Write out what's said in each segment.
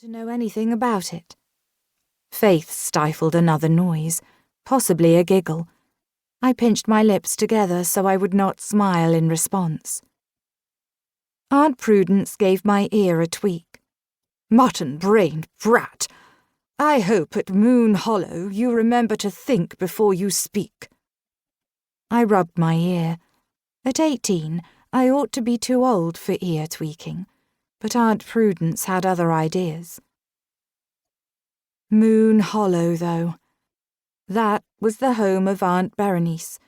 to know anything about it. Faith stifled another noise, possibly a giggle. I pinched my lips together so I would not smile in response. Aunt Prudence gave my ear a tweak. "Mutton-brained brat! I hope at Moon Hollow you remember to think before you speak." I rubbed my ear. At 18, I ought to be too old for ear tweaking, but Aunt Prudence had other ideas. Moon Hollow, though. That was the home of Aunt Berenice,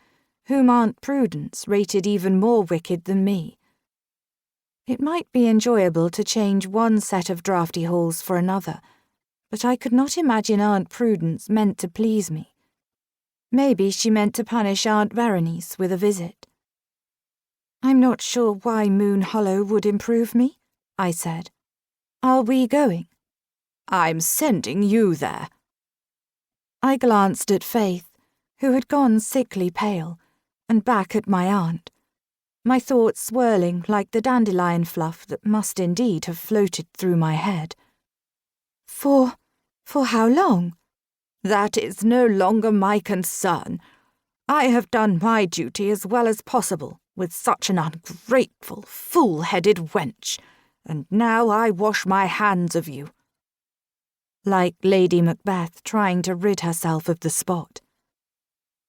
whom Aunt Prudence rated even more wicked than me. It might be enjoyable to change one set of draughty halls for another, but I could not imagine Aunt Prudence meant to please me. Maybe she meant to punish Aunt Berenice with a visit. "I'm not sure why Moon Hollow would improve me," I said. "Are we going?" "I'm sending you there." I glanced at Faith, who had gone sickly pale, and back at my aunt, my thoughts swirling like the dandelion fluff that must indeed have floated through my head. For how long?" "That is no longer my concern. I have done my duty as well as possible with such an ungrateful, fool-headed wench, and now I wash my hands of you." Like Lady Macbeth trying to rid herself of the spot.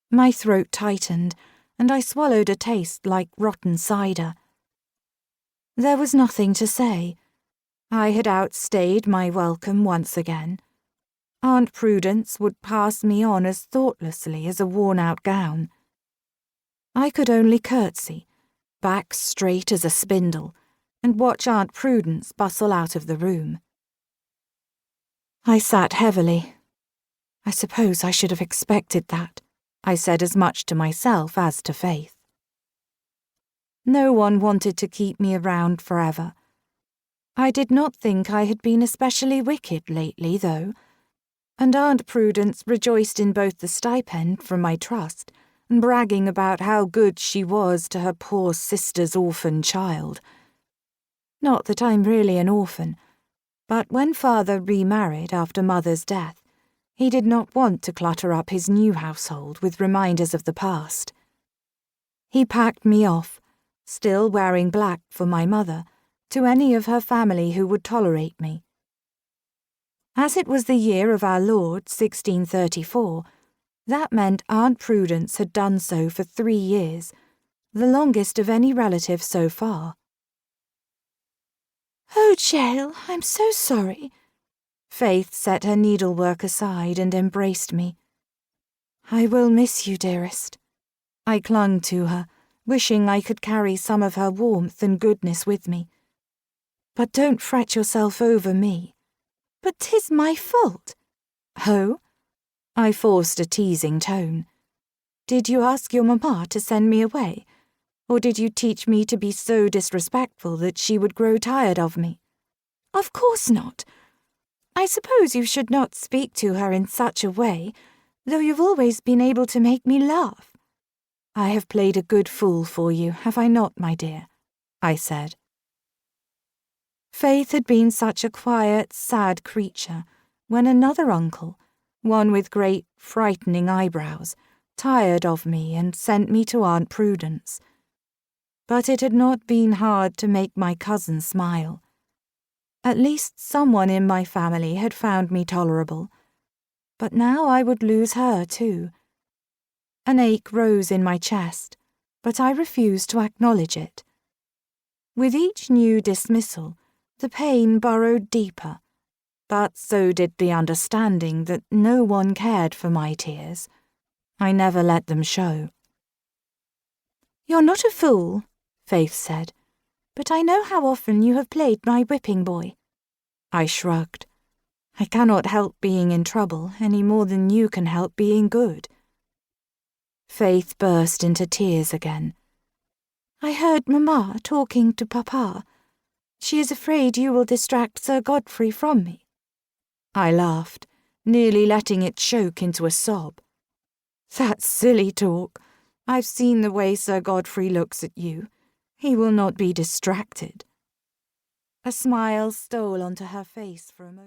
My throat tightened, and I swallowed a taste like rotten cider. There was nothing to say. I had outstayed my welcome once again. Aunt Prudence would pass me on as thoughtlessly as a worn-out gown. I could only curtsy, back straight as a spindle, and watch Aunt Prudence bustle out of the room. I sat heavily. I suppose I should have expected that. I said as much to myself as to Faith. No one wanted to keep me around forever. I did not think I had been especially wicked lately, though, and Aunt Prudence rejoiced in both the stipend from my trust and bragging about how good she was to her poor sister's orphan child. Not that I'm really an orphan, but when Father remarried after Mother's death, he did not want to clutter up his new household with reminders of the past. He packed me off, still wearing black for my mother, to any of her family who would tolerate me. As it was the year of our Lord, 1634, that meant Aunt Prudence had done so for 3 years, the longest of any relative so far. "Oh, Jael, I'm so sorry." Faith set her needlework aside and embraced me. "I will miss you, dearest." I clung to her, wishing I could carry some of her warmth and goodness with me. "But don't fret yourself over me." "But 'tis my fault." "Oh?" I forced a teasing tone. "Did you ask your mamma to send me away? Or did you teach me to be so disrespectful that she would grow tired of me?" "Of course not. I suppose you should not speak to her in such a way, though you've always been able to make me laugh." "I have played a good fool for you, have I not, my dear?" I said. Faith had been such a quiet, sad creature when another uncle, one with great, frightening eyebrows, tired of me and sent me to Aunt Prudence. But it had not been hard to make my cousin smile. At least someone in my family had found me tolerable. But now I would lose her too. An ache rose in my chest, but I refused to acknowledge it. With each new dismissal, the pain burrowed deeper, but so did the understanding that no one cared for my tears. I never let them show. "You're not a fool," Faith said, "but I know how often you have played my whipping boy." I shrugged. "I cannot help being in trouble any more than you can help being good." Faith burst into tears again. "I heard Mamma talking to Papa. She is afraid you will distract Sir Godfrey from me." I laughed, nearly letting it choke into a sob. "That's silly talk. I've seen the way Sir Godfrey looks at you. He will not be distracted." A smile stole onto her face for a moment.